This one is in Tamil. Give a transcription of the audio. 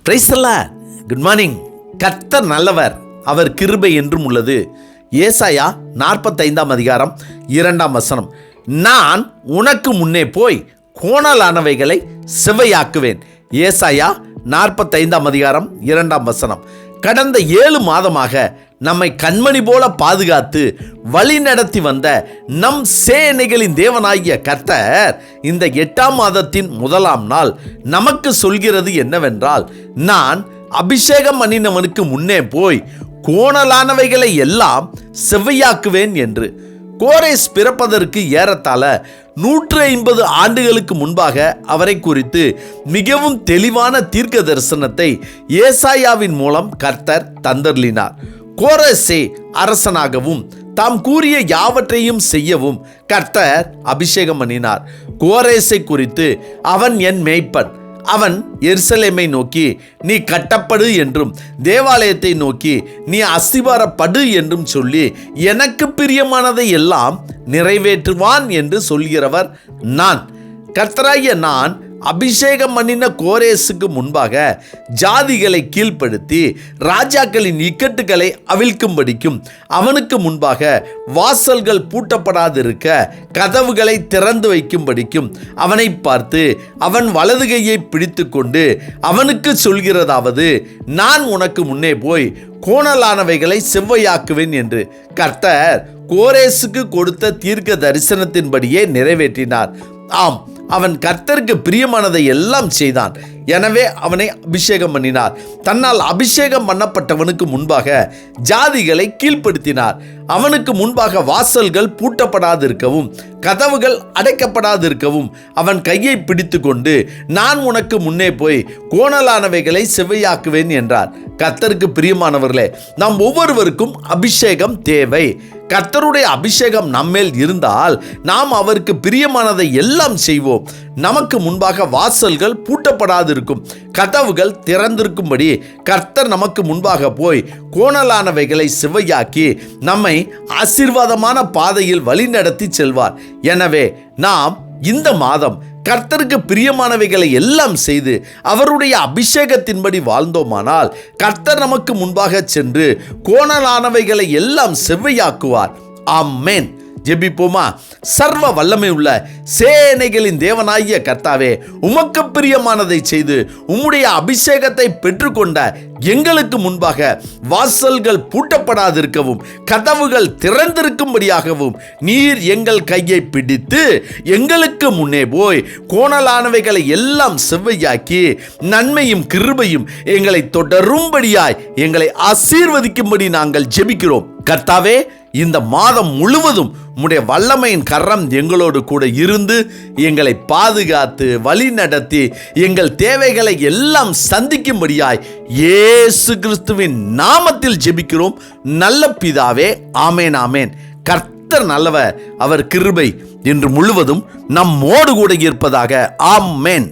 Praise the Lord. Good morning. கர்த்தர் நல்லவர், அவர் கிருபை என்றும் உள்ளது. ஏசாயா 45 அதிகாரம் 2 நான் உனக்கு முன்னே போய் கோணலானவைகளை செவ்வையாக்குவேன். ஏசாயா 45 அதிகாரம் 2 கடந்த 7 மாதமாக நம்மை கண்மணி போல பாதுகாத்து வழி நடத்தி வந்த நம் சேனைகளின் தேவனாகிய கர்த்தர் இந்த 8ஆம் மாதத்தின் 1ஆம் நாள் நமக்கு சொல்கிறது என்னவென்றால், நான் அபிஷேகம் பண்ணினவனுக்கு முன்னே போய் கோணலானவைகளை எல்லாம் செவ்வையாக்குவேன் என்று. கோரேஸ் பிறப்பதற்கு ஏறத்தாழ 150 ஆண்டுகளுக்கு முன்பாக அவரை குறித்து மிகவும் தெளிவான தீர்க்க தரிசனத்தை ஏசாயாவின் மூலம் கர்த்தர் தந்தருளினார். கோரேசை அரசனாகவும் தாம் கூறிய யாவற்றையும் செய்யவும் கர்த்தர் அபிஷேகம் பண்ணினார். கோரேசை குறித்து, அவன் என் மேய்ப்பன், அவன் எருசலேமை நோக்கி நீ கட்டப்படு என்றும் தேவாலயத்தை நோக்கி நீ அஸ்திபாரப்படு என்றும் சொல்லி எனக்கு பிரியமானதை எல்லாம் நிறைவேற்றுவான் என்று சொல்கிறவர் நான். கர்த்தராகிய நான் அபிஷேகம் பண்ணின கோரேசுக்கு முன்பாக ஜாதிகளை கீழ்ப்படுத்தி ராஜாக்களின் இக்கட்டுகளை அவிழ்க்கும்படிக்கும் அவனுக்கு முன்பாக வாசல்கள் பூட்டப்படாதிருக்க கதவுகளை திறந்து வைக்கும்படிக்கும் அவனை பார்த்து அவன் வலதுகையை பிடித்து கொண்டு அவனுக்கு சொல்கிறதாவது, நான் உனக்கு முன்னே போய் கோணலானவைகளை செவ்வையாக்குவேன் என்று கர்த்தர் கோரேசுக்கு கொடுத்த தீர்க்க தரிசனத்தின்படியே நிறைவேற்றினார். ஆம், அவன் கர்த்தருக்கு பிரியமானதை எல்லாம் செய்தான். எனவே அவனை அபிஷேகம் பண்ணினார். தன்னால் அபிஷேகம் பண்ணப்பட்டவனுக்கு முன்பாக ஜாதிகளை கீழ்ப்படுத்தினார். அவனுக்கு முன்பாக வாசல்கள் பூட்டப்படாதிருக்கவும் கதவுகள் அடைக்கப்படாதிருக்கவும் அவன் கையை பிடித்து கொண்டு நான் உனக்கு முன்னே போய் கோணலானவைகளை செவ்வையாக்குவேன் என்றார். கர்த்தருக்கு பிரியமானவர்களே, நாம் ஒவ்வொருவருக்கும் அபிஷேகம் தேவை. கர்த்தருடைய அபிஷேகம் நம்மேல் இருந்தால் நாம் அவருக்கு பிரியமானதை எல்லாம் செய்வோம். நமக்கு முன்பாக வாசல்கள் பூட்டப்படாதிருக்கும், கதவுகள் திறந்திருக்கும்படி கர்த்தர் நமக்கு முன்பாக போய் கோணலானவைகளை செவ்வையாக்கி நம்மை ஆசீர்வாதமான பாதையில் வழிநடத்தி செல்வார். எனவே நாம் இந்த மாதம் கர்த்தருக்கு பிரியமானவைகளை எல்லாம் செய்து அவருடைய அபிஷேகத்தின்படி வாழ்ந்தோமானால் கர்த்தர் நமக்கு முன்பாக சென்று கோணலானவைகளை எல்லாம் செவ்வையாக்குவார். ஆமென். ஜெபிப்போமா. சர்வ வல்லமை உள்ள சேனைகளின் தேவனாகிய கர்த்தாவே, உமக்கு பிரியமானதை செய்து உம்முடைய அபிஷேகத்தை பெற்றுக்கொண்ட எங்களுக்கு முன்பாக வாசல்கள் பூட்டப்படாதிருக்கவும் கதவுகள் திறந்திருக்கும்படியாகவும் நீர் எங்கள் கையை பிடித்து எங்களுக்கு முன்னே போய் கோணலானவைகளை எல்லாம் செவ்வையாக்கி நன்மையும் கிருபையும் எங்களை தொடரும்படியாய் எங்களை ஆசீர்வதிக்கும்படி நாங்கள் ஜெபிக்கிறோம். கர்த்தாவே, இந்த மாதம் முழுவதும் உம்முடைய வல்லமையின் கரம் எங்களோடு கூட இருந்து எங்களை பாதுகாத்து வழி நடத்தி எங்கள் தேவைகளை எல்லாம் சந்திக்கும்படியாய் இயேசு கிறிஸ்துவின் நாமத்தில் ஜெபிக்கிறோம் நல்ல பிதாவே. ஆமேன், ஆமேன். கர்த்தர் நல்லவர், அவர் கிருபை என்று முழுவதும் நம்மோடு கூட இருப்பதாக. ஆமேன்.